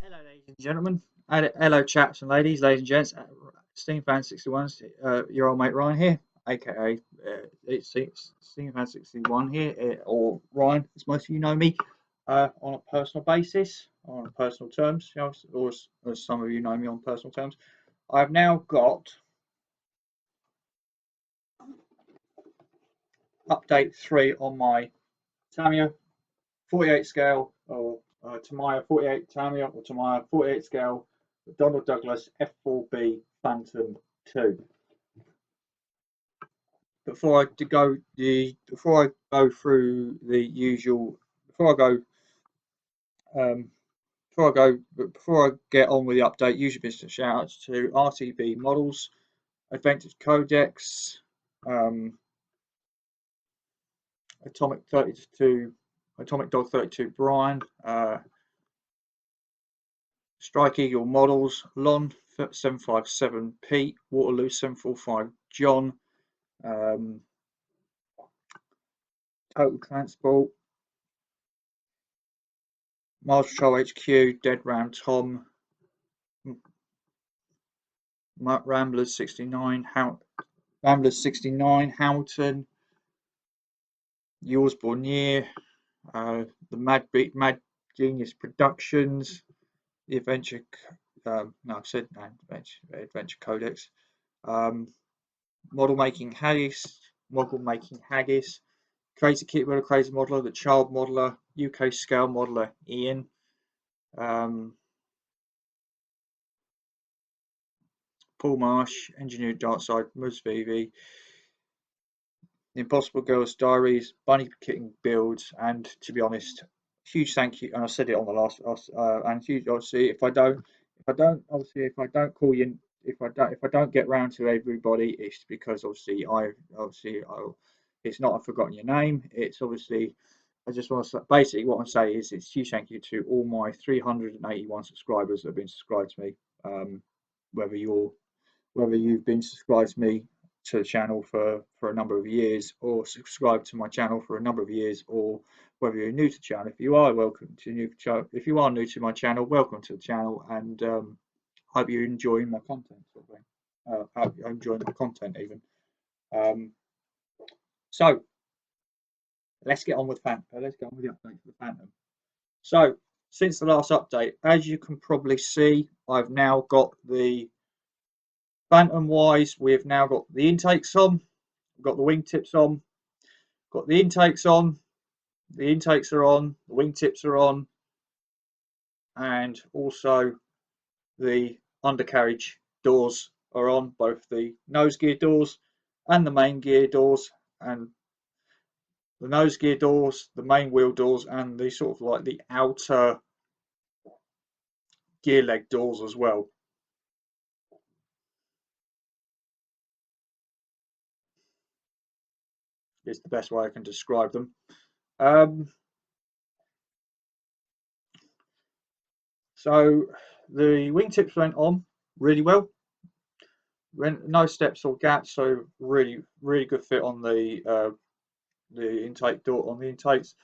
Hello, ladies and gentlemen. Hello, chaps and ladies and gents. Steam Fan 61, your old mate Ryan here, aka it's Steam Fan 61 here, or Ryan, as most of you know me, on a personal basis, on personal terms, or as some of you know me on personal terms. I've now got update 3 on my Tamiya 48 scale, or Tamyia 48 Tamiya, or Tamyia 48 scale Donald Douglas f-4b Phantom 2. Before I go through the usual, before I get on with the update, usual business shout outs to RTB Models, Adventure Codex, Atomic Dog 32 Brian, Strike Eagle Models, Lon 757 Pete, Waterloo 745 John, Total Transport, Mars Patrol HQ, Dead Ram Tom, Ramblers 69, Hamilton, Yours Bornier, the Mad Genius Productions, the Adventure, Adventure Codex, Model Making Haggis, Crazy Kit Builder, Crazy Modeler, the Child Modeler, UK Scale Modeler Ian, Paul Marsh, Engineer Darkside, Mus VV, The Impossible Girls Diaries, Bunny Kitten Builds, and to be honest, huge thank you. And I said it on the last, and huge obviously if I don't call you, if I don't get round to everybody, it's because obviously it's not I've forgotten your name. It's obviously I just want to basically what I'm saying is it's huge thank you to all my 381 subscribers that have been subscribed to me. Whether you've been subscribed to me to the channel for a number of years, or subscribed to my channel for a number of years, or whether you're new to the channel. If you are new to my channel, welcome to the channel, and hope you're enjoying my content. Hope you're enjoying my content even. So let's get on with the update for the Phantom. So since the last update, as you can probably see, I've now got the Phantom wise, we've now got the intakes on, we've got the wingtips on, got the intakes on, the intakes are on, the wingtips are on, and also the undercarriage doors are on, both the nose gear doors and the main gear doors, and the nose gear doors, the main wheel doors, and the sort of like the outer gear leg doors as well. Is the best way I can describe them. So the wingtips went on really well. No steps or gaps, so really good fit on the intake door on the intakes.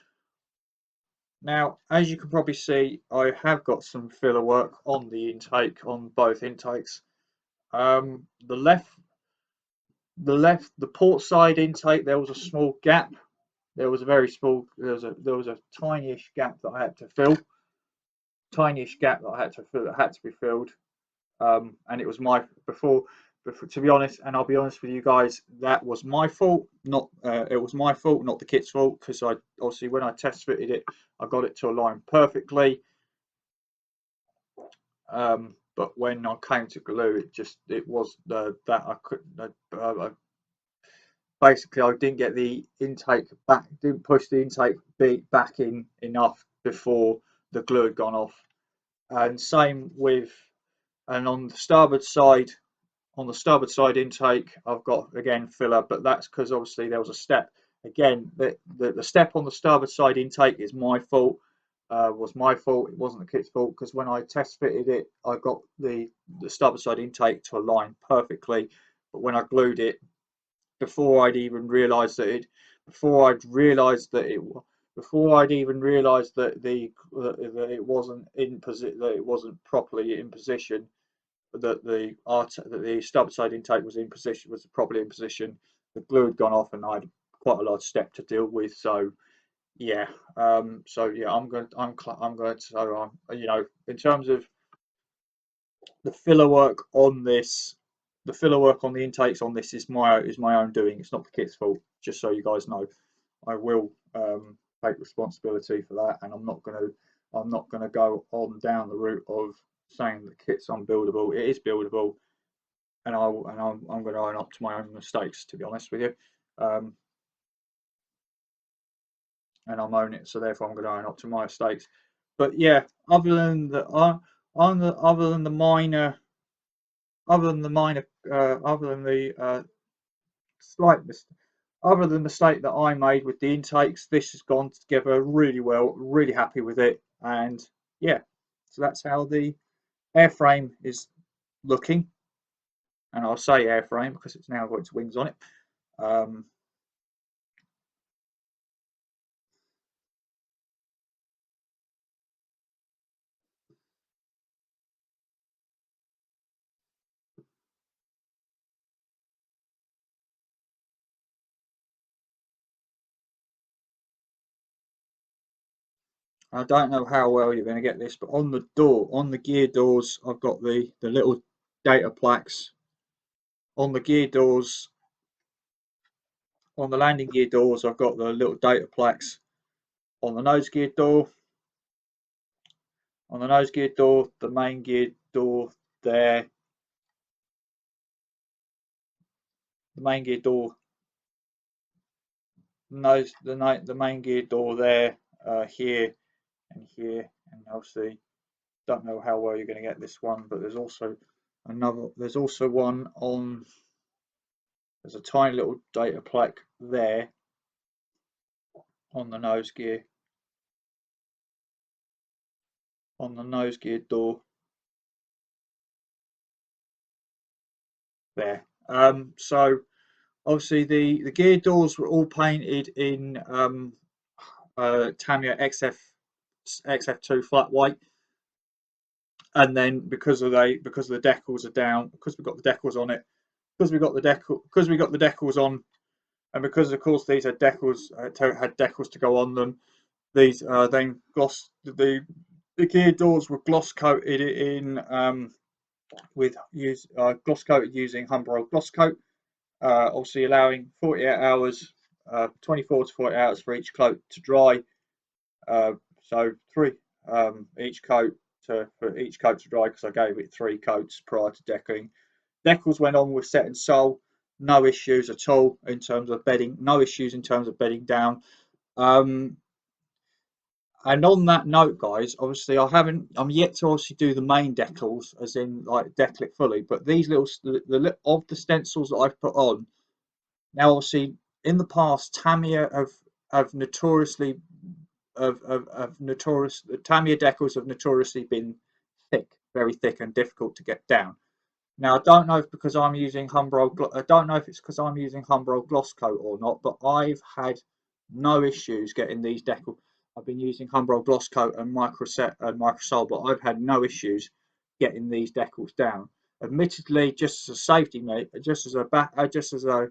Now, as you can probably see, I have got some filler work on the intake on both intakes. The port side intake, there was a small gap. There was a very small. There was a tiny-ish gap that I had to fill. Tiny-ish gap that I had to fill that had to be filled. And it was before to be honest, and I'll be honest with you guys, that was my fault. It was my fault, not the kit's fault, because I obviously when I test fitted it, I got it to align perfectly. But when I came to glue, it was that I couldn't. Basically, I didn't get the intake back, didn't push the intake back in enough before the glue had gone off. And same with, and on the starboard side intake, I've got again filler, but that's because obviously there was a step. Again, the step on the starboard side intake is my fault. Was my fault. It wasn't the kit's fault, because when I test fitted it, I got the starboard side intake to align perfectly. But when I glued it, before I'd realised that before I'd even realised that that it wasn't that it wasn't properly in position, that the starboard side intake was in position, was properly in position. The glue had gone off, and I had quite a large step to deal with. So yeah, I'm going to so in terms of the filler work on this, the filler work on the intakes on this is my own doing. It's not the kit's fault. Just so you guys know, I will take responsibility for that, and I'm not gonna go on down the route of saying the kit's unbuildable. It is buildable, and I'm going to own up to my own mistakes. To be honest with you, um, and I'm owning it, so therefore I'm going to own up to my mistakes. But yeah, other than the on the other than the minor other than the minor other than the slight mistake. Other than the mistake that I made with the intakes, this has gone together really well. Really happy with it, and yeah, so that's how the airframe is looking. And I'll say airframe because it's now got its wings on it. Um, I don't know how well you're going to get this, but on the door, on the gear doors, I've got the little data plaques on the gear doors. On the landing gear doors, I've got the little data plaques. On the nose gear door, on the nose gear door, the main gear door there, the main gear door, the main gear door there, here and here, and obviously don't know how well you're going to get this one, but there's also another. There's also one on. There's a tiny little data plaque there on the nose gear, on the nose gear door there. So obviously the gear doors were all painted in Tamiya XF2 flat white, and then because the decals are down, because we've got the decals on it, because we got the decals on, and because of course these had decals to go on them. These then the gear doors were gloss coated in gloss coated using Humbrol gloss coat, obviously allowing 48 hours, 24 to 40 hours for each coat to dry. So three each coat for each coat to dry, because I gave it 3 coats prior to decking. Decals went on with set and sole, no issues at all in terms of bedding, no issues in terms of bedding down. And on that note, guys, obviously I'm yet to obviously do the main decals, as in like decal it fully, but these of the stencils that I've put on, now obviously in the past, Tamiya have notoriously of notorious the Tamiya decals have notoriously been thick, very thick and difficult to get down. Now I don't know if because I'm using I don't know if it's because I'm using Humbrol gloss coat or not, but I've had no issues getting these decals. I've been using Humbrol gloss coat and microset and microsol, but I've had no issues getting these decals down. Admittedly, just as a safety mate, just as a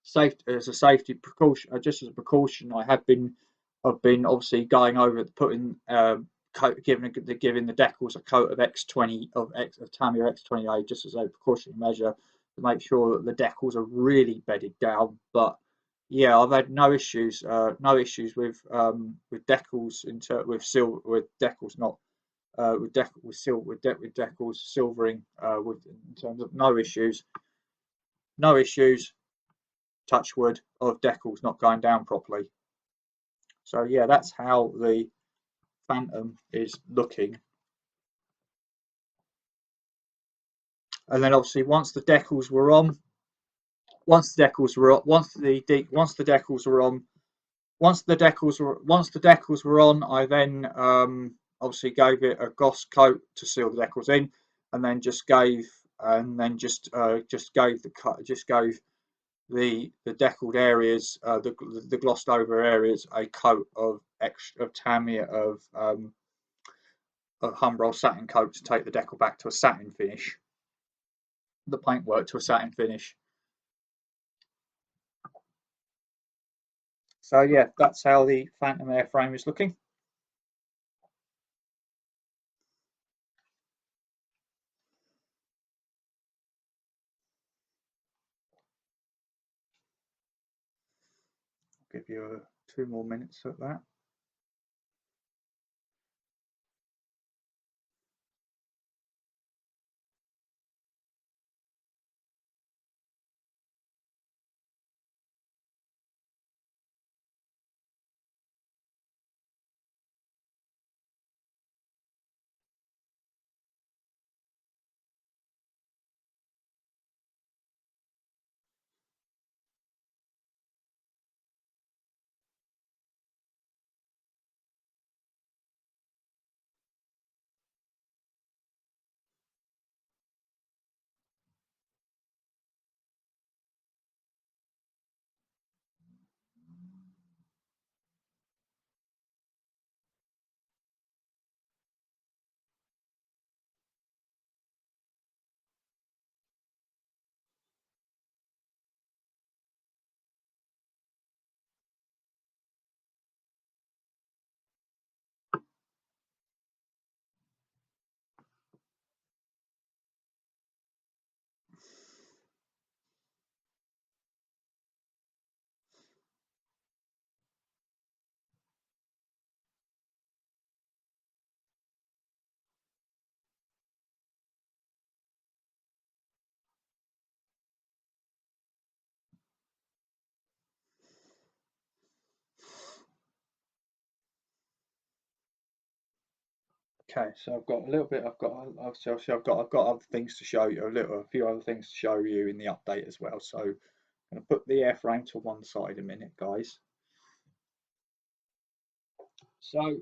safe as a safety precaution, just as a precaution, I've been obviously going over putting giving the decals a coat of of Tamiya X20A, just as a precautionary measure to make sure that the decals are really bedded down. But yeah, I've had no issues with decals with decals not with decals silvering with in terms of no issues, touch wood, of decals not going down properly. So yeah, that's how the Phantom is looking. And then obviously once the decals were on, once the decals were on, once the decals were on, once the decals were on, I then obviously gave it a gloss coat to seal the decals in, and then just gave the cut, just gave the deckled areas, the glossed over areas, a coat of tamyia of Humbrol satin coat to take the decal back to a satin finish, the paintwork to a satin finish. So yeah, that's how the Phantom airframe is looking. I'll give you 2 more minutes at that. Okay, so I've got a little bit. I've got other things to show you. A few other things to show you in the update as well. So I'm going to put the airframe to one side a minute, guys. So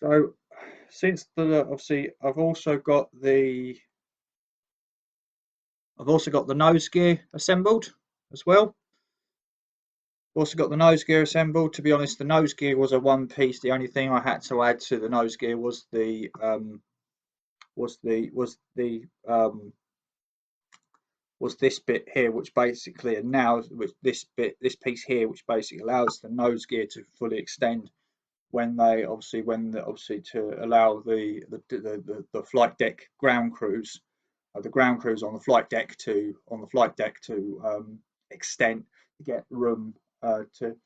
so since obviously I've also got the nose gear assembled as well. Also got the nose gear assembled. To be honest, the nose gear was a one piece. The only thing I had to add to the nose gear was the was this bit here, which basically, and now with this piece here, which basically allows the nose gear to fully extend when obviously to allow the flight deck ground crews, the ground crews on the flight deck to extend to get room to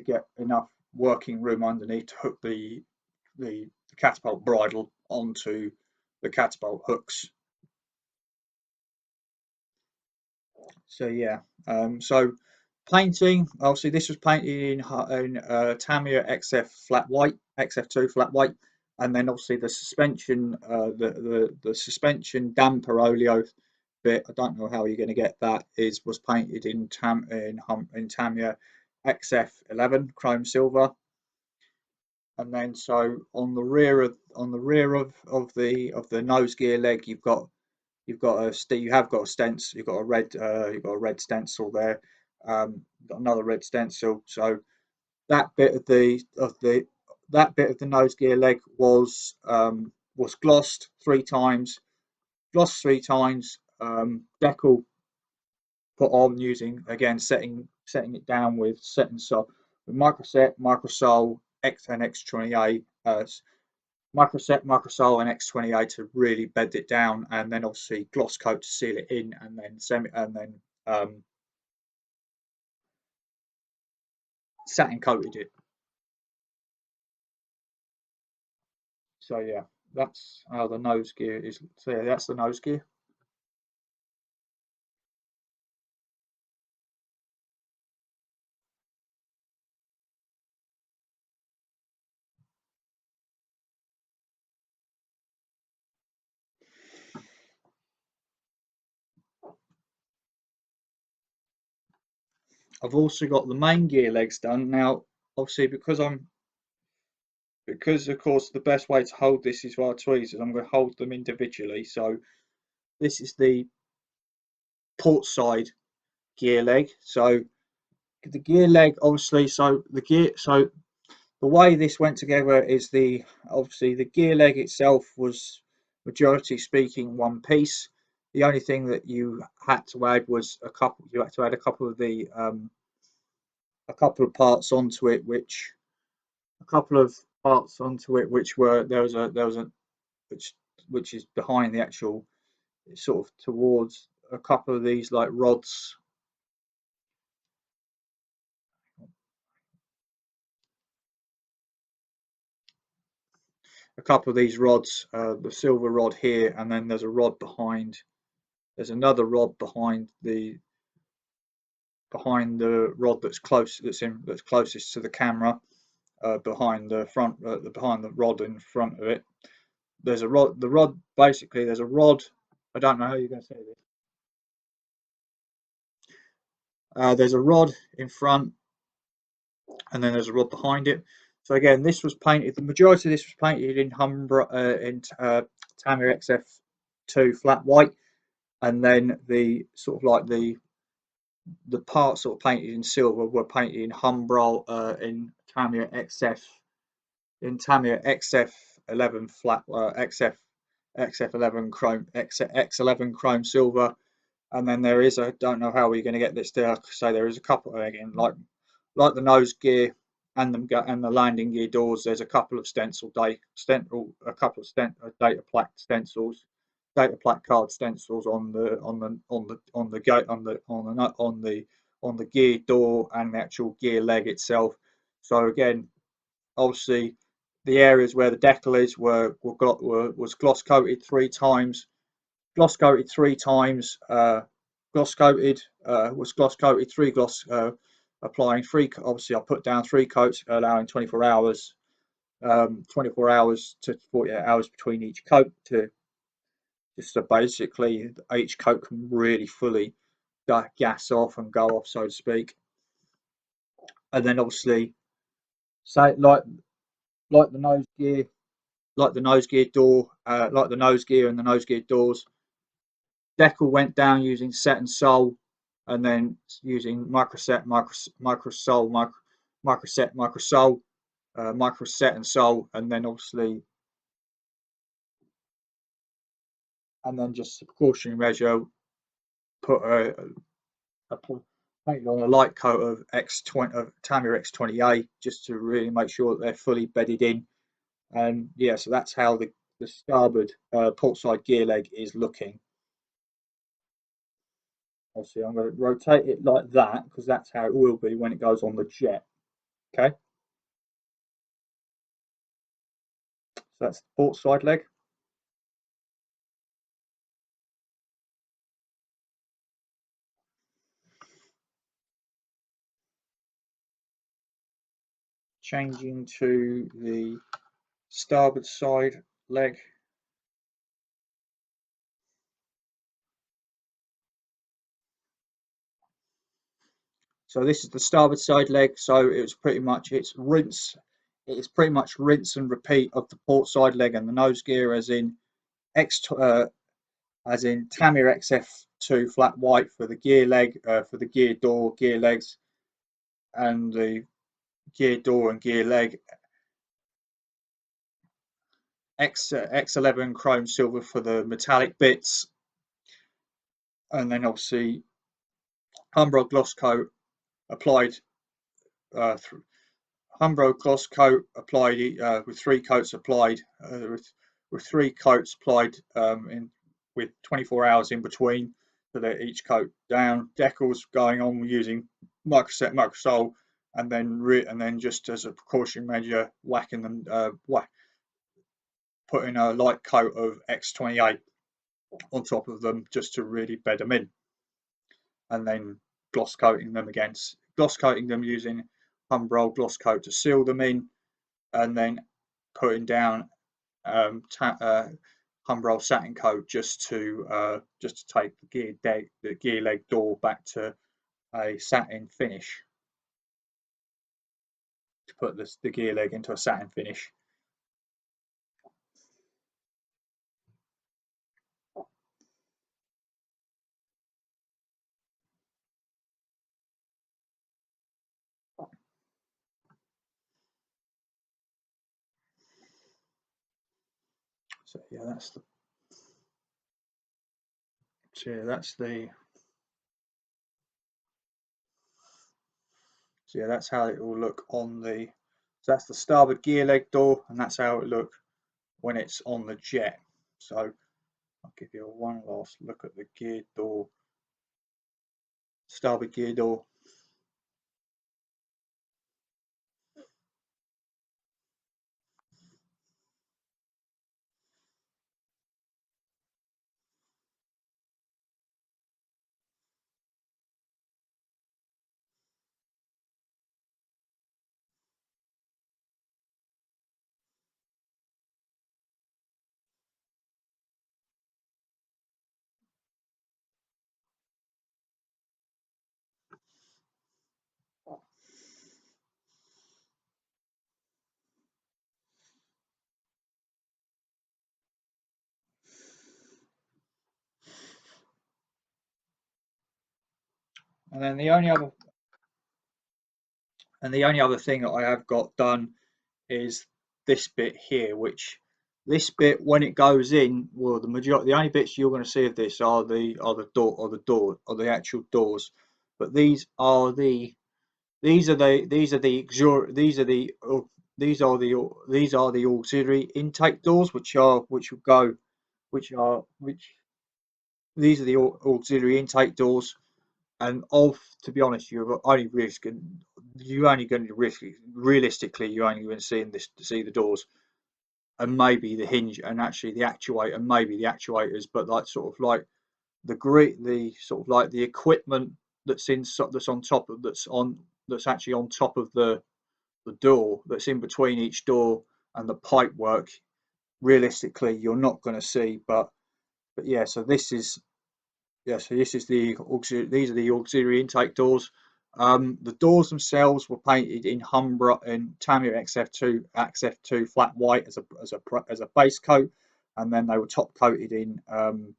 get enough working room underneath to hook the catapult bridle onto the catapult hooks. So yeah, so painting. Obviously, this was painted in Tamiya XF flat white, XF2 flat white, and then obviously the suspension, the suspension damper oleo bit. I don't know how you're going to get that. Was painted in Tamiya XF11 chrome silver, and then so on the rear of the nose gear leg, you have got a stencil, you've got a red stencil there, got another red stencil. So that bit of the nose gear leg was glossed 3 times, decal put on using again setting it down with with microsol X and X28, microsol and X28 to really bed it down, and then obviously gloss coat to seal it in, and then satin coated it. So yeah, that's how the nose gear is. So yeah, that's the nose gear. I've also got the main gear legs done now. Obviously, because because of course the best way to hold this is via tweezers. I'm going to hold them individually. So this is the port side gear leg. So the gear leg, obviously, so the way this went together is obviously the gear leg itself was majority speaking one piece. The only thing that you had to add was you had to add a couple of a couple of parts onto it, a couple of parts onto it, which were there was a which which is behind the actual, sort of towards a couple of these like rods, a couple of these rods, the silver rod here, and then there's a rod behind. There's another rod behind the rod that's closest to the camera, behind the front, behind the rod in front of it. There's a rod. The rod basically there's a rod. I don't know how you're going to say this. There's a rod in front, and then there's a rod behind it. So again, this was painted. The majority of this was painted in Tamyia XF2 flat white, and then the sort of like the parts sort of painted in silver were painted in Humbrol, in Tamyia XF11 flat, XF11 chrome, X11 chrome silver. And then there is, I don't know how we're going to get this there. So there is a couple again, like the nose gear and the landing gear doors. There's a couple of a couple of data plaque stencils, data plaque card stencils on the gate on the gear door and the actual gear leg itself. So again, obviously, the areas where the decal is was gloss coated 3 times. Gloss coated 3 times. Gloss coated was gloss coated, 3 gloss, applying 3. Obviously, I put down 3 coats, allowing 24 hours, 24 hours to 48 hours between each coat, to just so basically each coat can really fully gas off and go off, so to speak. And then obviously, say like the nose gear, like the nose gear door, like the nose gear and the nose gear doors. Decal went down using set and sole, and then using microset, microsole, microset, microsole, microset and sole, and then obviously, and then just a precautionary measure, put a painted on a light coat of X20 of Tamyia X20A, just to really make sure that they're fully bedded in. And yeah, so that's how the starboard, port side gear leg is looking. Obviously, I'm going to rotate it like that because that's how it will be when it goes on the jet. Okay, so that's the port side leg. Changing to the starboard side leg. So this is the starboard side leg. So it's pretty much It is pretty much rinse and repeat of the port side leg and the nose gear, as in Tamyia XF2 flat white for the gear leg, for the gear door, gear legs, and the gear door and gear leg. X11 chrome silver for the metallic bits, and then obviously Umbro gloss coat applied, uh, Umbro gloss coat applied, with 3 coats applied, with 3 coats applied, in with 24 hours in between, so that each coat down. Decals going on using microset, microsole, and then just as a precaution measure, whacking them, putting a light coat of X28 on top of them just to really bed them in, and then gloss coating them using Humbrol gloss coat to seal them in, and then putting down, Humbrol satin coat just to take the gear leg door back to a satin finish, to put the gear leg into a satin finish. So yeah, that's how it will look on the. So that's the starboard gear leg door, and that's how it look when it's on the jet. So I'll give you one last look at the gear door, starboard gear door. And then the only other thing that I have got done is this bit here, which this bit when it goes in, well, the only bits you're going to see of this are the actual doors, but these are the auxiliary intake doors, which these are the auxiliary intake doors. And to be honest, you only going to risk realistically, you're only going to see the doors and maybe the hinge and actually the actuator and maybe the actuators, but like sort of like the sort of like the equipment that's actually on top of the door, that's in between each door and the pipe work. Realistically, you're not going to see, but yeah. So this is these are the auxiliary intake doors. The doors themselves were painted in Humbra and Tamyia XF2 flat white as a base coat, and then they were top coated in and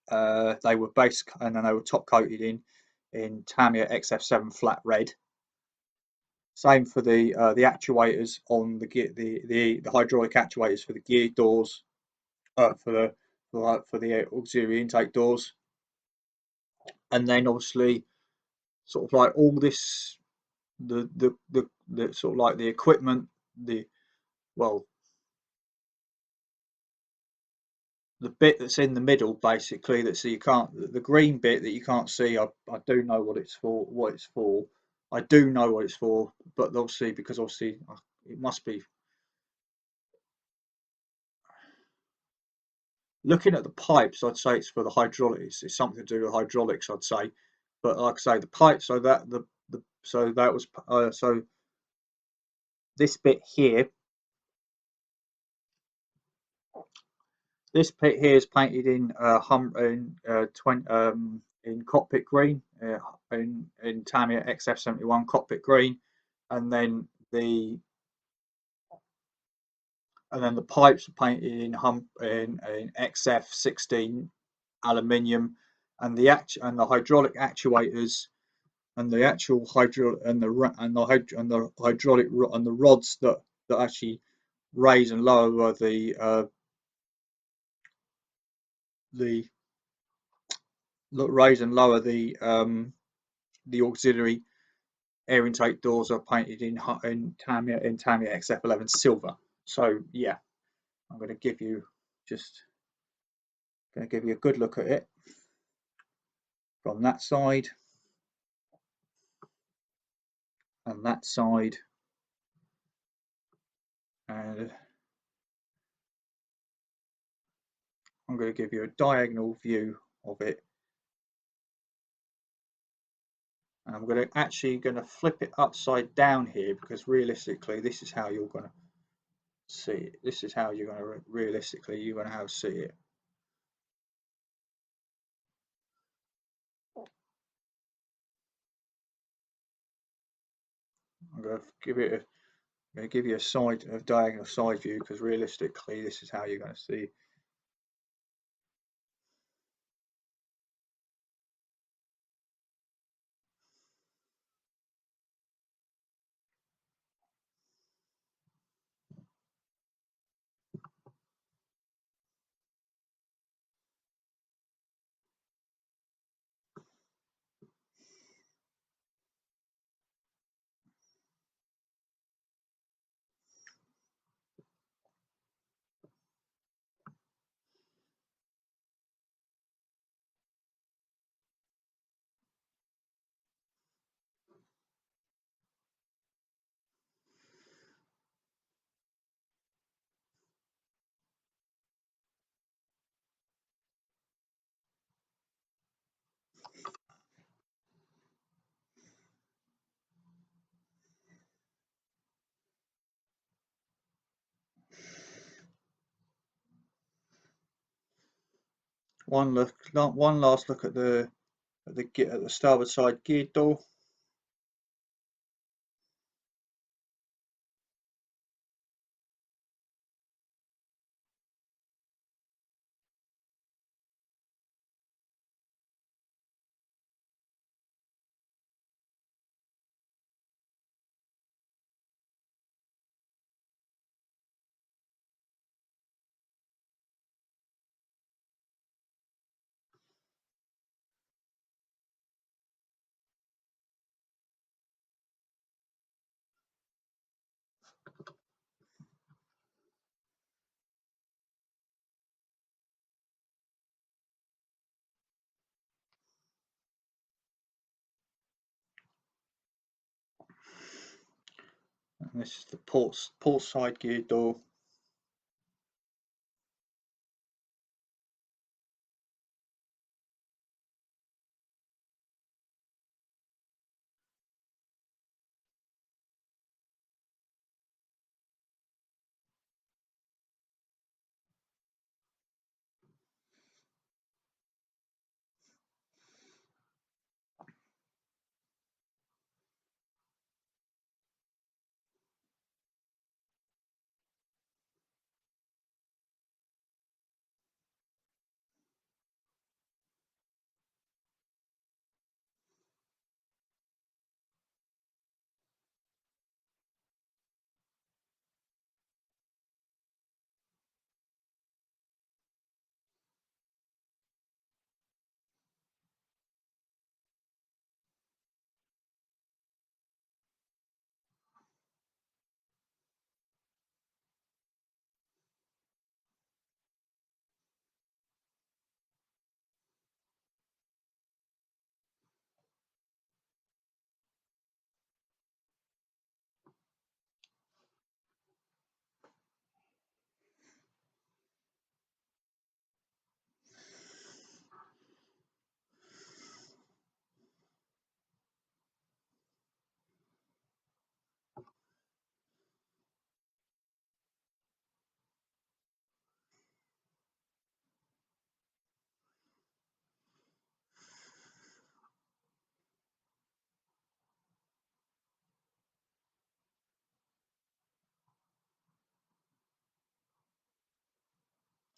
then they were top coated in Tamyia XF7 flat red. Same for the actuators on the hydraulic actuators for the gear doors, for the auxiliary intake doors, and then obviously sort of like all this the sort of like the equipment, the well the bit that's in the middle basically, that so you can't the green bit that you can't see. I do know what it's for. I do know what it's for, but obviously because obviously it must be looking at the pipes. I'd say it's for the hydraulics. It's something to do with hydraulics, I'd say. But like I say, the pipe. So that the so that was so this bit here. This bit here is painted in in cockpit green, in Tamiya XF71 cockpit green, and then the pipes are painted in XF16 aluminium, and the hydraulic actuators and the actual hydro and the hydraulic and the rods that actually raise and lower the raise and lower the auxiliary air intake doors are painted in Tamiya XF11 silver. So yeah, I'm going to give you just going to give you a good look at it from that side and that side, and I'm going to give you a diagonal view of it. And I'm going to flip it upside down here, because realistically this is how you're going to see it. This is how you're going to realistically you're going to have see it. I'm going to give it going to give you a diagonal side view, because realistically this is how you're going to see. one last look at the starboard side gear door. And this is the port side gear door.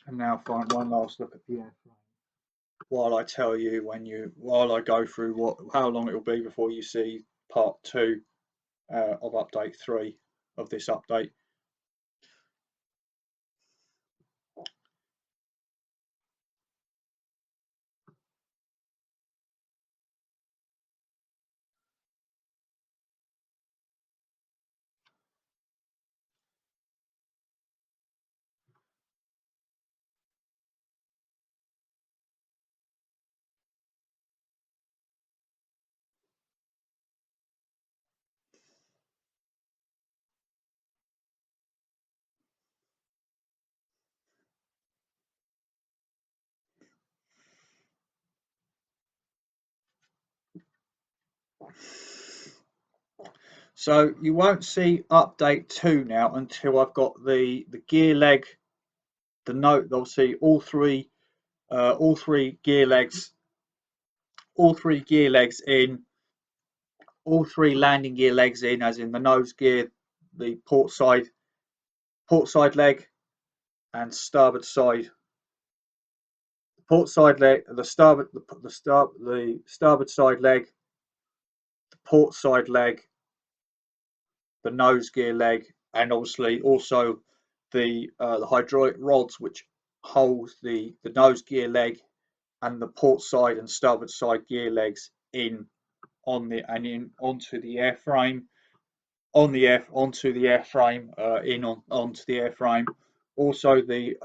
And now find one last look at the airframe. While I tell you while I go through how long it will be before you see part 2 of update 3 of this update. So you won't see update 2 now until I've got the gear leg, the note. They'll see all three gear legs, in, all three landing gear legs in, as in the nose gear, the port side leg, and starboard side. Port side leg, the starboard side leg, the port side leg, the nose gear leg, and obviously also the hydraulic rods which hold the nose gear leg and the port side and starboard side gear legs in onto the airframe, onto the airframe, onto the airframe. Also the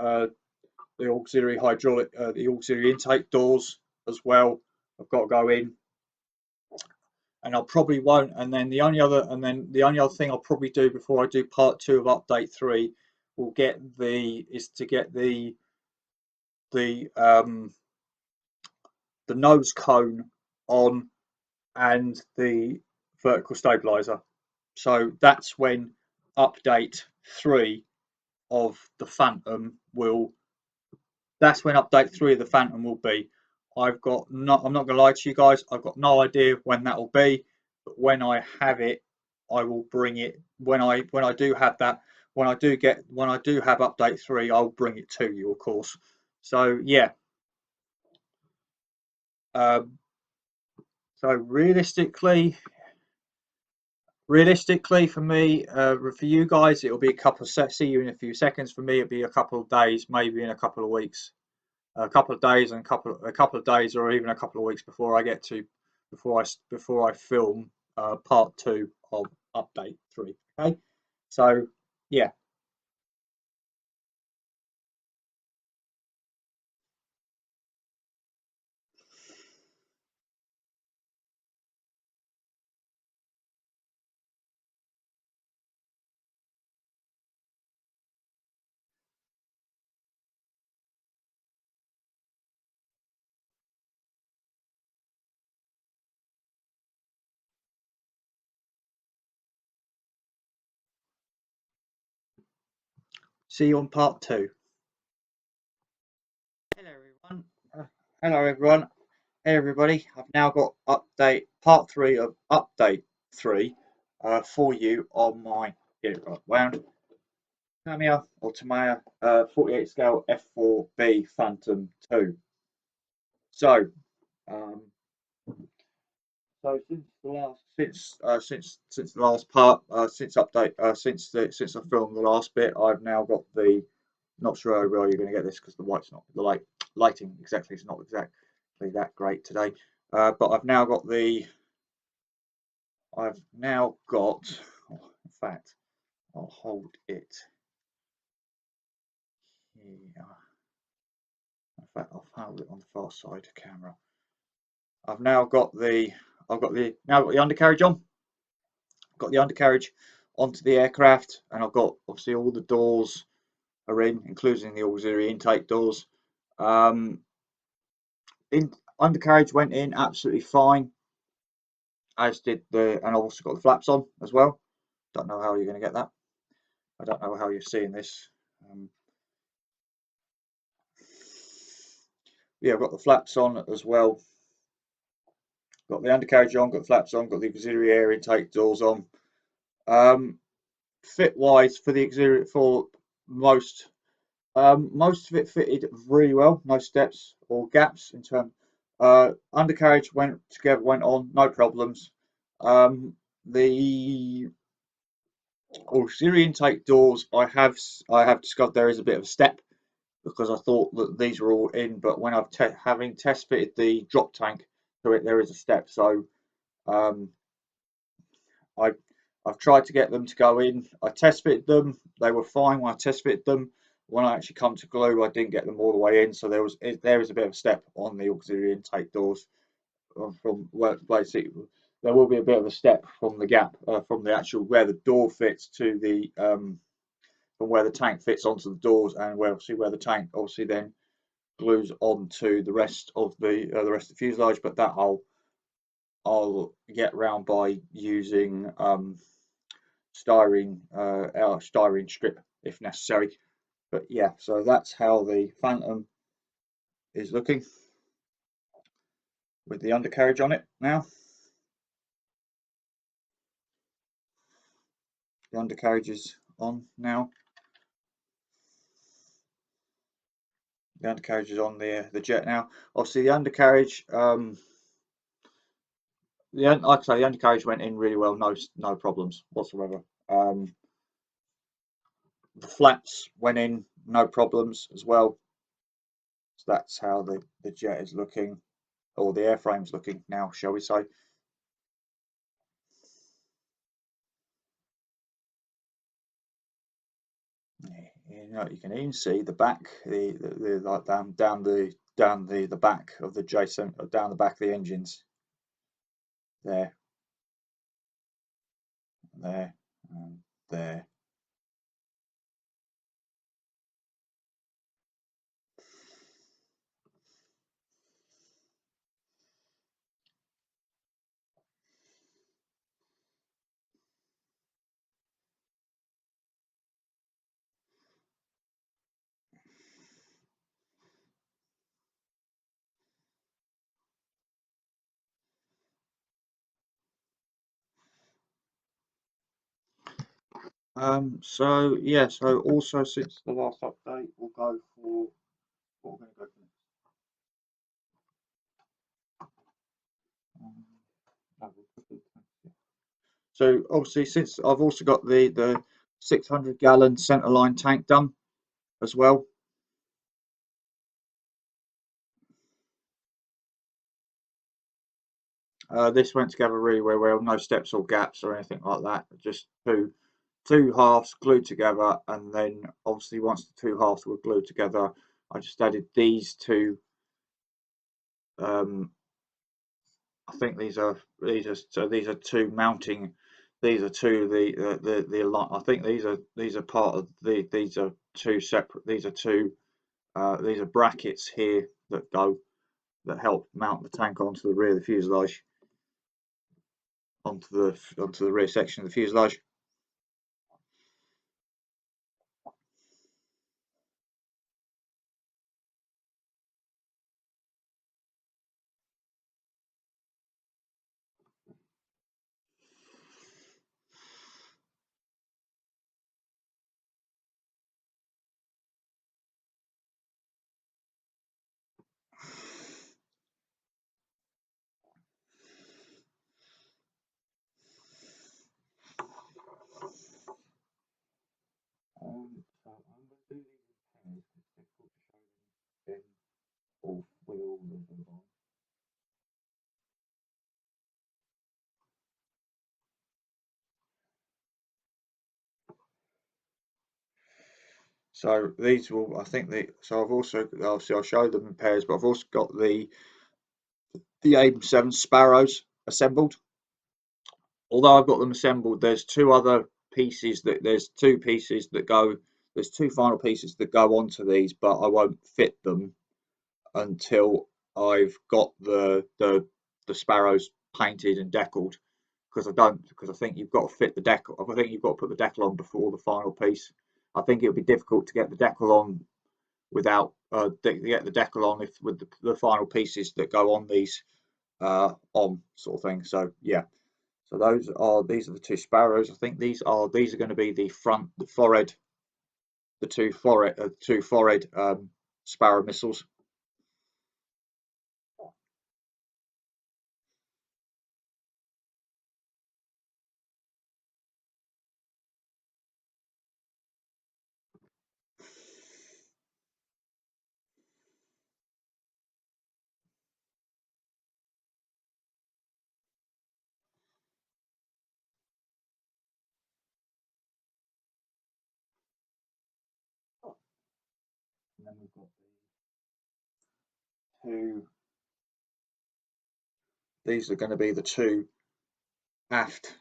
auxiliary the auxiliary intake doors as well have got to go in. And I probably won't. And then the only other thing I'll probably do before I do part 2 of update 3 is to get the nose cone on and the vertical stabilizer. So that's when update 3 of the Phantom will that's when update 3 of the Phantom will be. I'm not going to lie to you guys. I've got no idea when that will be, but when I have it, I will bring it. When I do have that, when I do have update 3, I'll bring it to you, of course. So yeah. Um, so realistically for me, for you guys, it'll be a couple of sets. See you in a few seconds. For me, it'll be a couple of days, maybe in a couple of weeks. A couple of days and a couple of days, or even a couple of weeks before I get to before I film part 2 of update 3. Okay, so yeah, see you on part 2. Hello everyone. Hello everyone. Hey everybody. I've now got update part 3 of update 3 for you on my wound tamyia or tamyia 48 scale f-4b Phantom 2. So um, So since the last since the last part since update since I filmed the last bit, I've now got the, not sure how well you're going to get this because the lighting exactly is not exactly that great today. But I've now got in fact I'll hold it here. In fact I'll hold it on the far side of the camera. I've now got the undercarriage on. Got the undercarriage onto the aircraft, and I've got obviously all the doors are in, including the auxiliary intake doors. Um, Undercarriage went in absolutely fine, as did and I've also got the flaps on as well. Don't know how you're going to get that. I don't know how you're seeing this. Yeah, I've got the flaps on as well. Got the undercarriage on, got the flaps on, got the auxiliary air intake doors on. Fit wise for the auxiliary for most most of it fitted really well, no steps or gaps in terms. Undercarriage went on, no problems. The auxiliary intake doors, I have discovered there is a bit of a step because I thought that these were all in, but when having test fitted the drop tank to it, there is a step. So um, I I've tried to get them to go in. I test fitted them; they were fine when I test fitted them. When I actually come to glue, I didn't get them all the way in, so there is a bit of a step on the auxiliary intake doors from where basically there will be a bit of a step from the gap from the actual where the door fits to the from where the tank fits onto the doors, and where the tank obviously then glues onto the rest of the fuselage. But that I'll get round by using styrene strip if necessary. But yeah, so that's how the Phantom is looking with the undercarriage on it now. The undercarriage is on now. The undercarriage is on the jet now. Obviously, the undercarriage, like I say, the undercarriage went in really well, no problems whatsoever. The flaps went in, no problems as well. So that's how the jet is looking, or the airframe's looking now, shall we say. You can even see the back, the like down the back of the J7, down the back of the engines. There, there, and there. So yeah, so also since the last update, we'll go for what we're going to go for next. No, we'll put the tanks. So obviously, since I've also got the 600-gallon centerline tank done as well. This went together really well, no steps or gaps or anything like that. Just two halves glued together, and then obviously once the two halves were glued together, I just added these two. I think these are two mounting. These are two the I think these are part of these are two separate. These are brackets here that help mount the tank onto the rear of the fuselage, onto the rear section of the fuselage. So I'm going to do these in pairs because it's difficult to show them all with all of them on. So these will, I think so I've also, obviously I'll show them in pairs, but I've also got the AIM-7 Sparrows assembled. Although I've got them assembled, there's two pieces that go, there's two final pieces that go onto these, but I won't fit them until I've got the Sparrows painted and deckled, because I think you've got to fit the decal. I think you've got to put the decal on before the final piece. I think it would be difficult to get the decal on without get the decal on if with the final pieces that go on these on sort of thing. So yeah, so these are the two Sparrows. I think these are going to be the forehead, two forehead Sparrow missiles. And then we've got the two. These are going to be aft,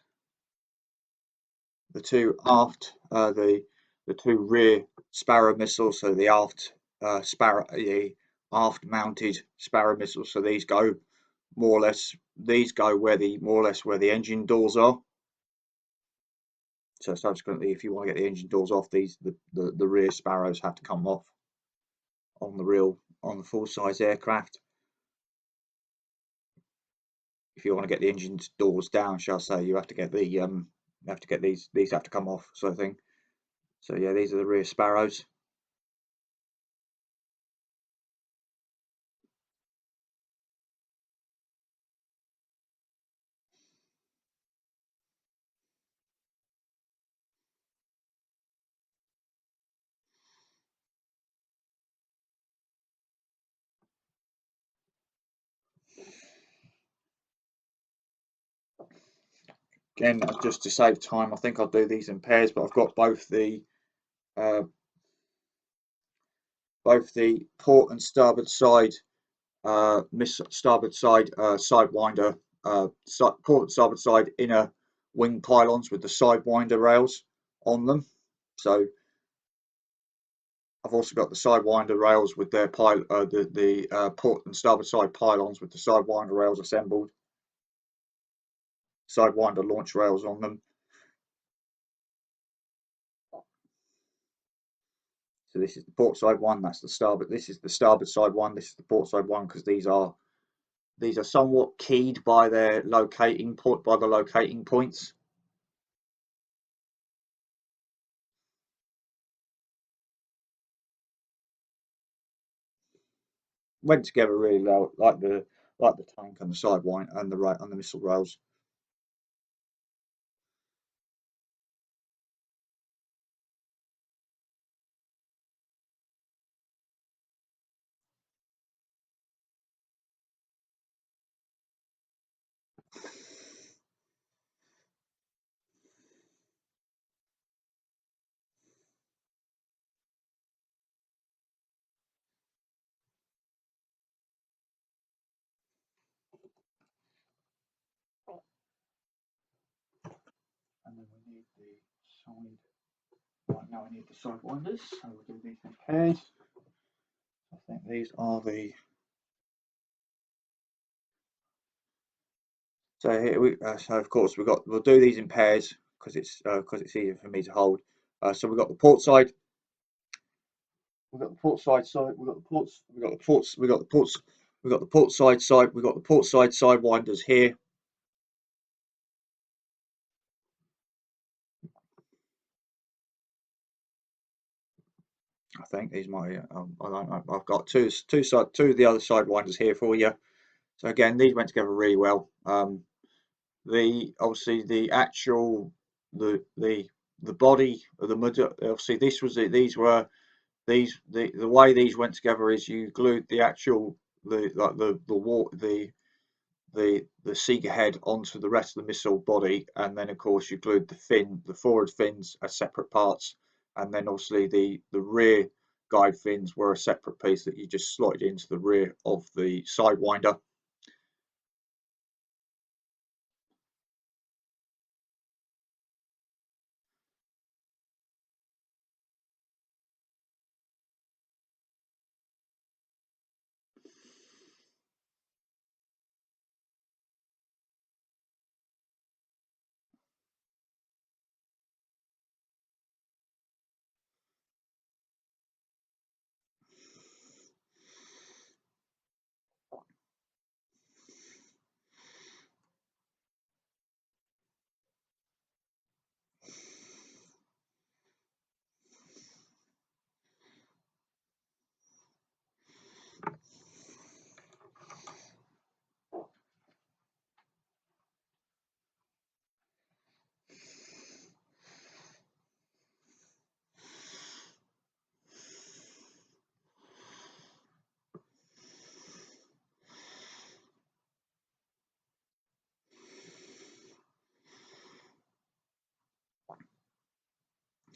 the two aft, the two rear Sparrow missiles. So the aft mounted Sparrow missiles. So these go more or less. These go where the more or less where the engine doors are. So subsequently, if you want to get the engine doors off, the rear Sparrows have to come off on the full size aircraft. If you want to get the engine doors down, shall I say, you have to get these have to come off, sort of thing. So yeah, these are the rear Sparrows. Again, just to save time, I think I'll do these in pairs, but I've got uh, both the port and starboard side sidewinder, port and starboard side inner wing pylons with the sidewinder rails on them. So I've also got the sidewinder rails with their port and starboard side pylons with the sidewinder rails assembled, sidewinder launch rails on them. So this is the port side one. That's the starboard. This is the starboard side one. This is the port side one, because these are somewhat keyed by their locating point, by the locating points. went together really well, like the tank and the sidewind and the missile rails. And then we need the side. Right, now we need the sidewinders, so we'll do these in pairs. I think these are the. So here so of course we'll do these in pairs because it's easier for me to hold. So we've got the port side. We've got the port side side. We've got the ports. We've got the ports. We've got the ports. We've got the port side side. We've got the port side sidewinders here. I think these might. I don't know. I've got two of the other sidewinders here for you. So again, these went together really well. The obviously the actual the body of the mud. Obviously, this was it. These were the way these went together is you glued the actual the like the wall the seeker head onto the rest of the missile body, and then of course you glued the forward fins as separate parts, and then obviously the rear guide fins were a separate piece that you just slotted into the rear of the sidewinder.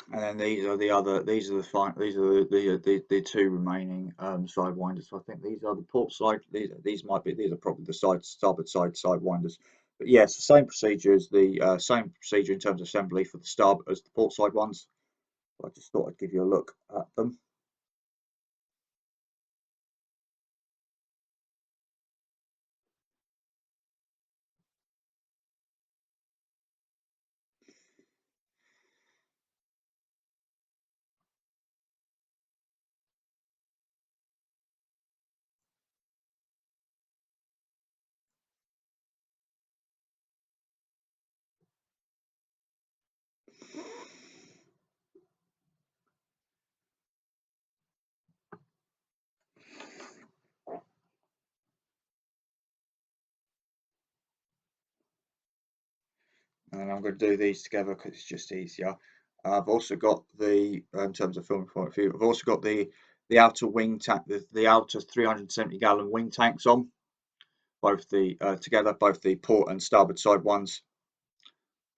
And then these are the fine, these are the two remaining sidewinders. So I think these are the port side. These are probably the starboard side sidewinders. But yes, the same procedure as the same procedure in terms of assembly for the starboard as the port side ones. I just thought I'd give you a look at them. And I'm going to do these together because it's just easier. I've also got in terms of filming point of view, I've also got the outer wing tank, the outer 370-gallon wing tanks on, both the together, both the port and starboard side ones.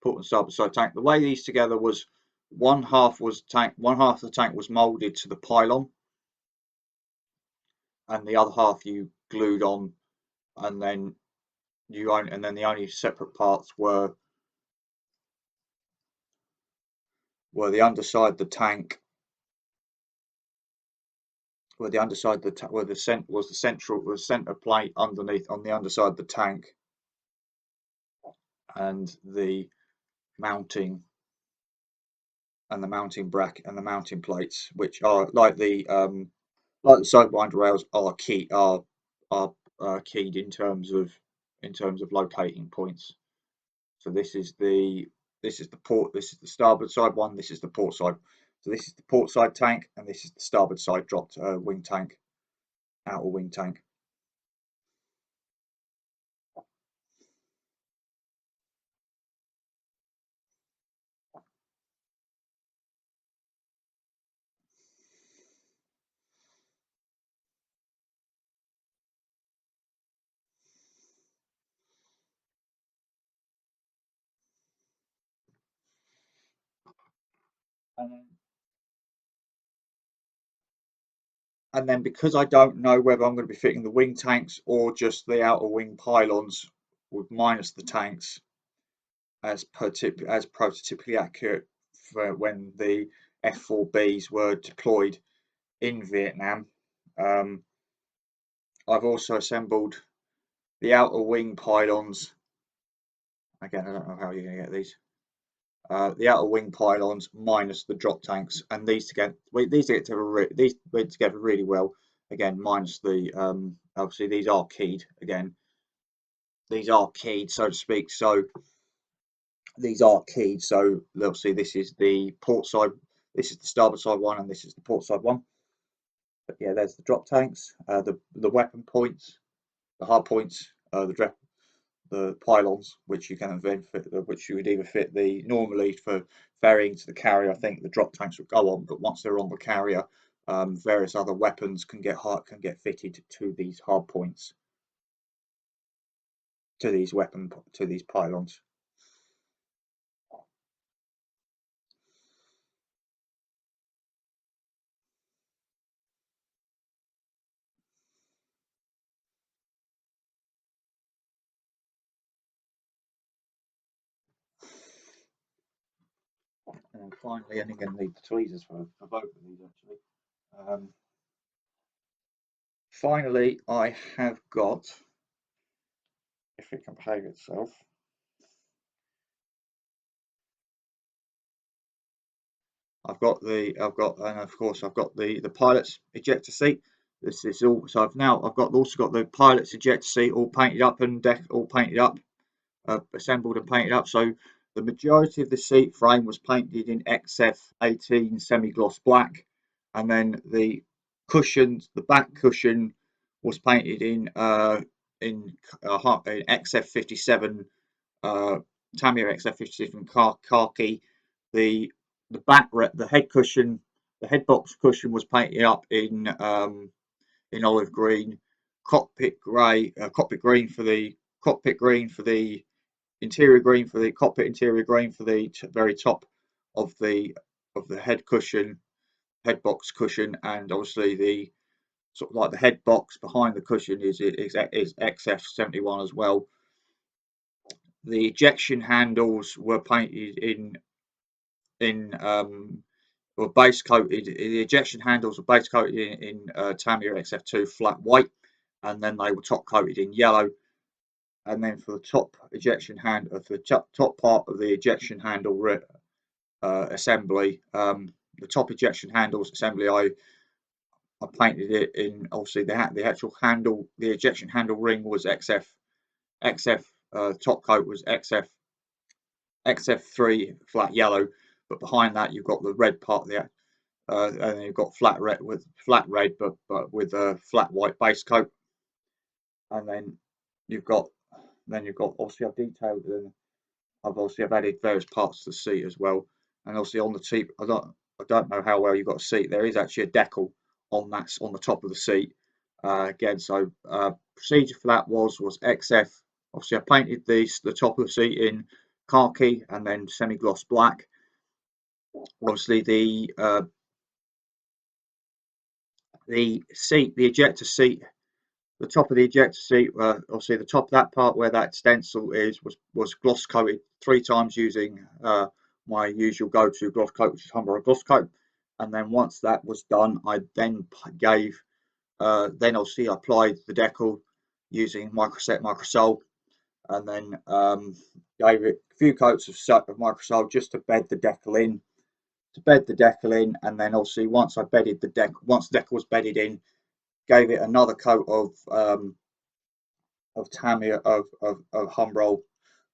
Port and starboard side tank. The way these together was one half of the tank was molded to the pylon, and the other half you glued on, and then the only separate parts were the underside the tank, where the underside the where the cent was the center plate underneath on the underside of the tank, and the mounting mounting bracket and the mounting plates, which are like the sidewinder rails are are keyed in terms of locating points. So this is the port, this is the starboard side one, this is the port side. So this is the port side tank, and this is the starboard side dropped wing tank. outer wing tank. And then because I don't know whether I'm going to be fitting the wing tanks or just the outer wing pylons with minus the tanks as prototypically accurate for when the f-4bs were deployed in Vietnam, um, I've also assembled the outer wing pylons. Again, I don't know how you're going to get these. The outer wing pylons minus the drop tanks, and these get together really well. Again, minus the obviously these are keyed. Again, these are keyed, so to speak. So these are keyed. So obviously this is the port side, this is the starboard side one, and this is the port side one. But yeah, there's the drop tanks, the weapon points, the hard points, the pylons, which you can then fit, which you would either fit the normally for ferrying to the carrier. I think the drop tanks would go on, but once they're on the carrier, various other weapons can get fitted to these hard points, to these pylons. And finally, and again, need the tweezers for both of these actually. Finally, I have got, if it can behave itself, and of course I've got the pilot's ejector seat. This is all. So I've also got the pilot's ejector seat all painted up and all painted up, assembled and painted up. So the majority of the seat frame was painted in XF18 semi-gloss black, and then the back cushion was painted in XF57, tamyia XF57 khaki. The the head cushion, the head box cushion was painted up in olive green, cockpit green for the cockpit green for the interior green for the cockpit interior green for the very top of the head cushion, head box cushion, and obviously the sort of like the head box behind the cushion is XF71 as well. The ejection handles were painted in were base coated. The ejection handles were base coated in Tamiya XF2 flat white, and then they were top coated in yellow. And then for the top ejection hand, for the top part of the ejection handle assembly, the top ejection handles assembly, I painted it in. Obviously, the actual handle, the ejection handle ring was XF. Top coat was XF3 flat yellow, but behind that you've got the red part there, and then you've got flat red, but with a flat white base coat, and you've got you've got obviously I've detailed I've added various parts to the seat as well, and obviously on the seat I don't know how well you've got a seat. There is actually a decal on the top of the seat. Again, so procedure for that was XF. Obviously, I painted the top of the seat in khaki and then semi-gloss black. Obviously, the ejector seat, the top of the ejector seat, obviously the top of that part where that stencil is was gloss coated 3 times using my usual go-to gloss coat, which is Humber gloss coat. And then once that was done, I then then obviously I applied the decal using Microset Microsol, and then gave it a few coats of Microsol just to bed the decal in, and then obviously once the decal was bedded in, gave it another coat of Tamiya of Humbrol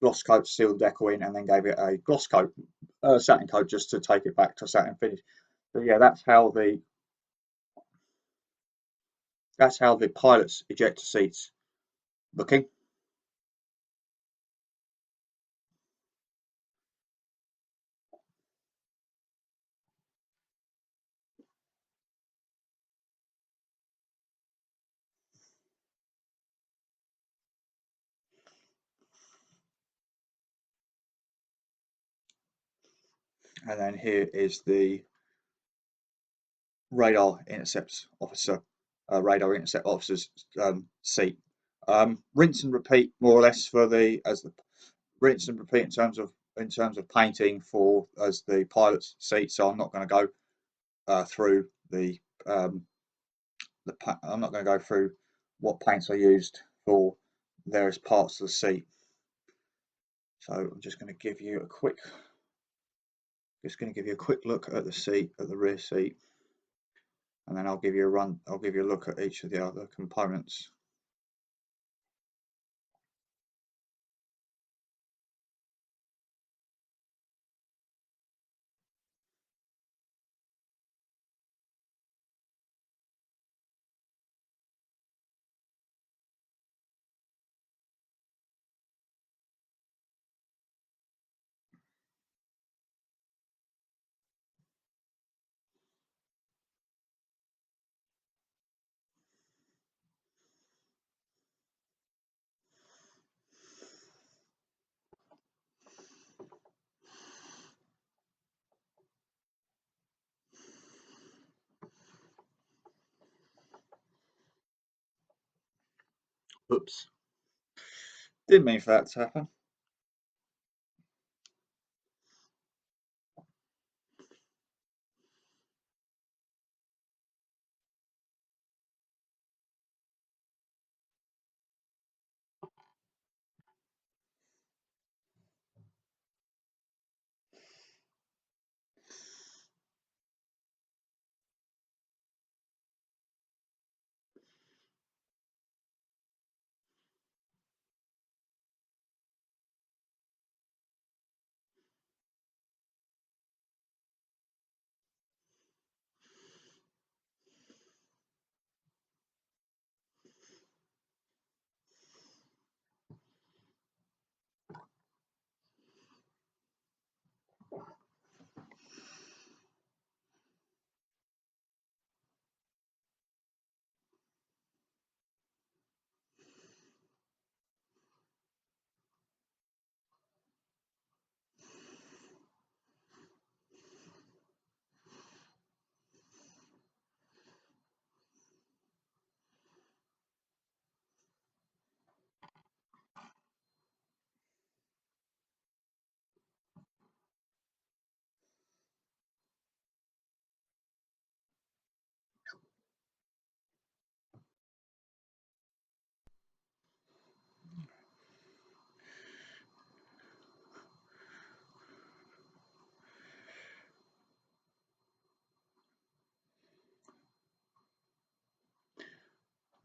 gloss coat to seal the decal in, and then gave it a gloss coat, satin coat, just to take it back to satin finish. So yeah, that's how That's how the pilot's ejector seat's looking. And then here is the radar intercept officer's seat. Rinse and repeat more or less for the rinse and repeat in terms of painting for as the pilot's seat. So I'm not going to go through I'm not going to go through what paints I used for various parts of the seat. So I'm just going to give you a quick look at the seat, at the rear seat, and then I'll give you a look at each of the other components. Oops, didn't mean for that to happen.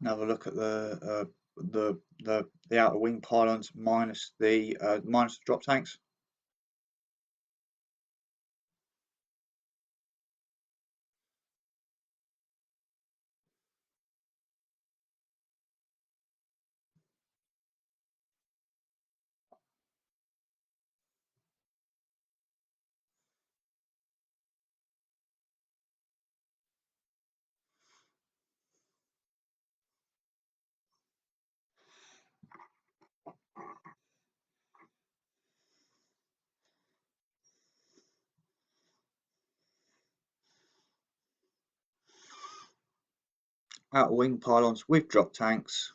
Now have a look at the outer wing pylons minus the drop tanks. Outer wing pylons with drop tanks.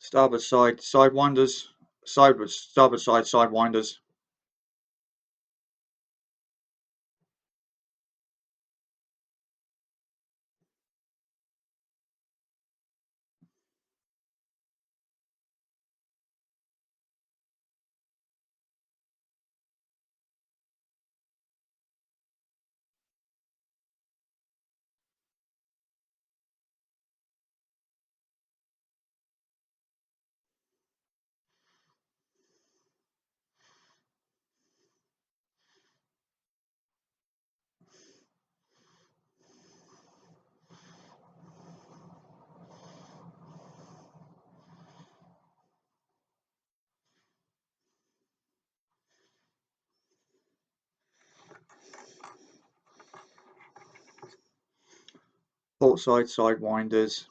Starboard side sidewinders, starboard side sidewinders. Port side sidewinders.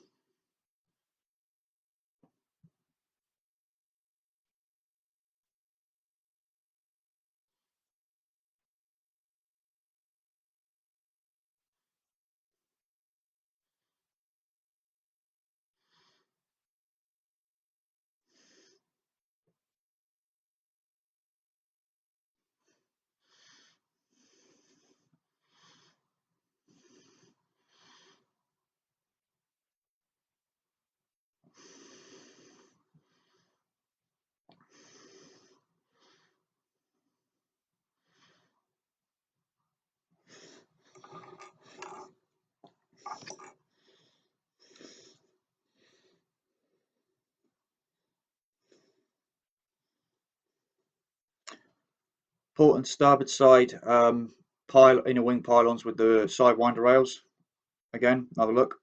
Port and starboard side inner wing pylons with the sidewinder rails. Again, another look.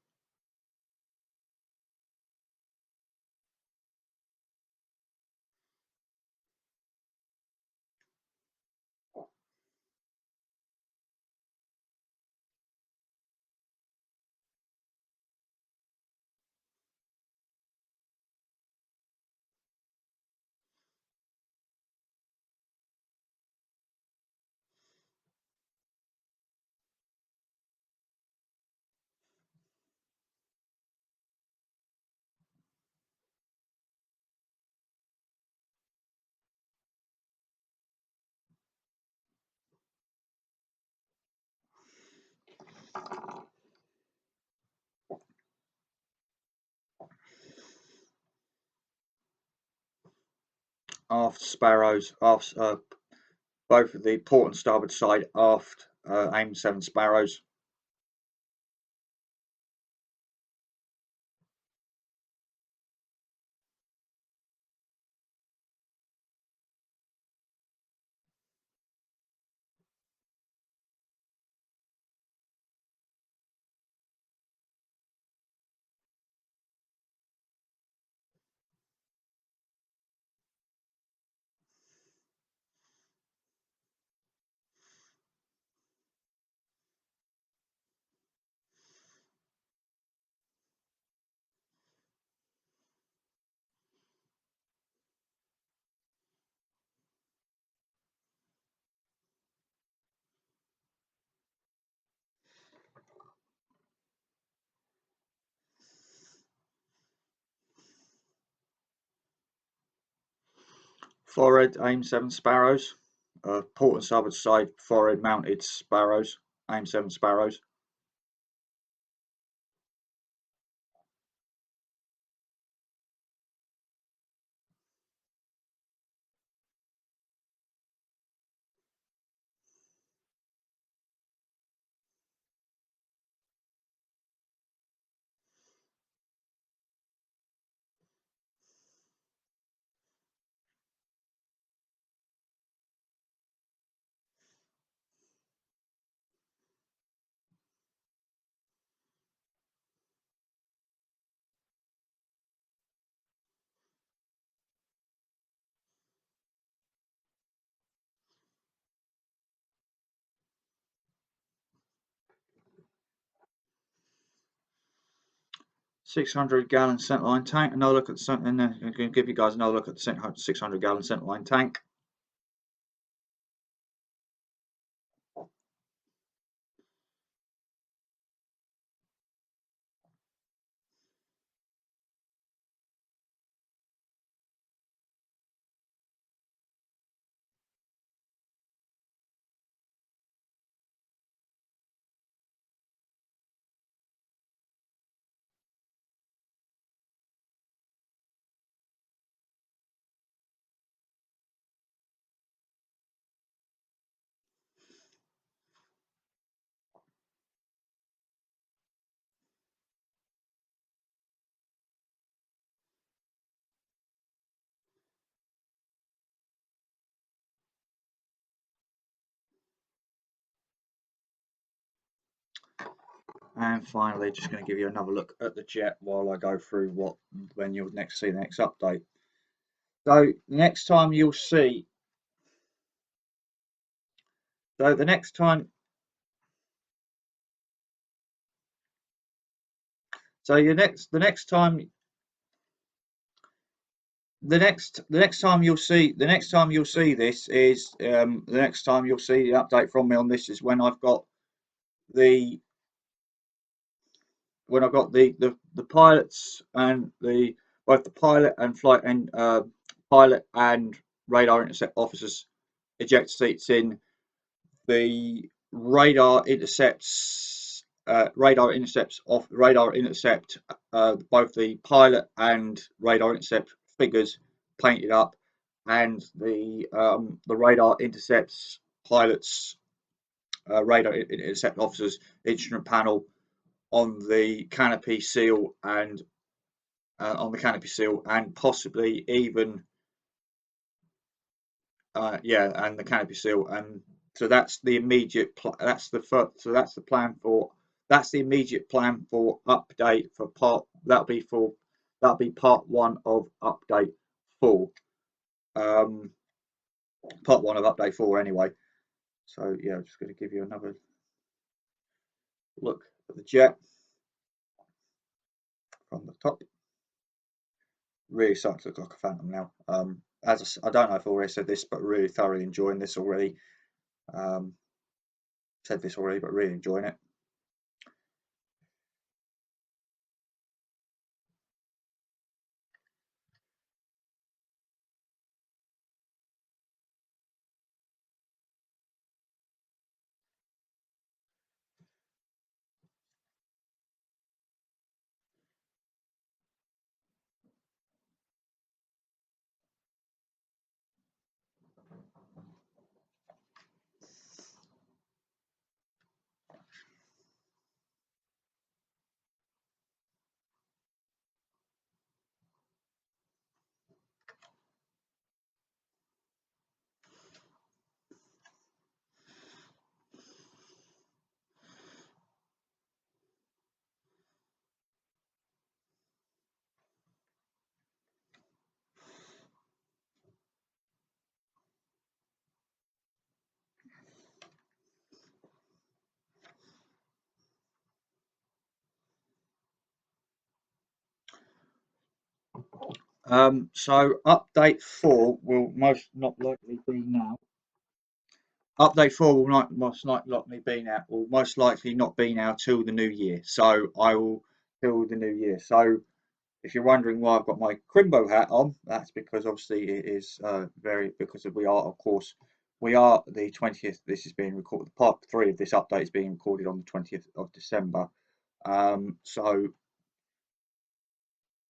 Aft sparrows, aft both of the port and starboard side aft AIM 7 sparrows. Forehead AIM 7 sparrows. Port and starboard side forehead mounted sparrows, AIM 7 sparrows. $600-gallon centerline tank. Another look at the and then I'm going to give you guys another look at the 600-gallon centerline tank. And finally, just going to give you another look at the jet while I go through when you'll next see the next update. So the next time you'll see, so the next time, so your next, the next time you'll see, this is the next time you'll see the update from me on this is when I've got the the pilots and the both the pilot and flight and pilot and radar intercept officers ejector seats in. The radar intercept both the pilot and radar intercept figures painted up, and the radar intercepts pilots, radar intercept officers instrument panel on the canopy seal and possibly even and the canopy seal. And so that's the immediate that's the plan for that's the immediate plan for update for that'll be part one of update 4. um Part one of update 4 anyway. So yeah, I'm just going to give you another look at the jet from the top. Really starting to look like a phantom now. I don't know if I already said this, but really thoroughly enjoying this already. Said this already, but really enjoying it. So update 4 will most not likely be now. Update 4 will not most likely be now. Will most likely not be now till the new year. So I will till the new year. So if you're wondering why I've got my Crimbo hat on, that's because obviously it is because we are, of course, we are the 20th. This is being recorded. Part 3 of this update is being recorded on the 20th of December. So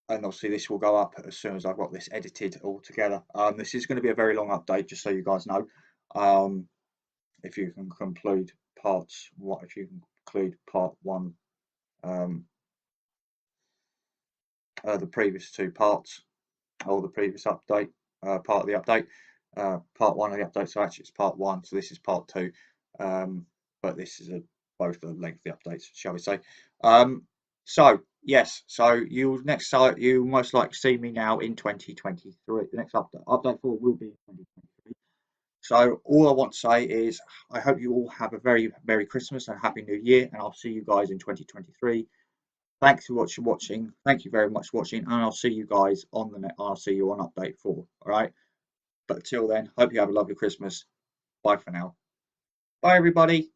and obviously this will go up as soon as I've got this edited all together. This is going to be a very long update, just so you guys know. If you can conclude if you can include part 1, the previous 2 parts, or the previous update, part of the update, part 1 of the update. So actually it's part 1, so this is part 2, but this is both the length of the updates, shall we say. So yes, so you most likely see me now in 2023. The next update 4 will be in 2023. So all I want to say is I hope you all have a very Merry Christmas and Happy New Year, and I'll see you guys in 2023. Thanks for watching. Thank you very much for watching, and I'll see you guys on I'll see you on update 4. All right. But till then, hope you have a lovely Christmas. Bye for now. Bye everybody.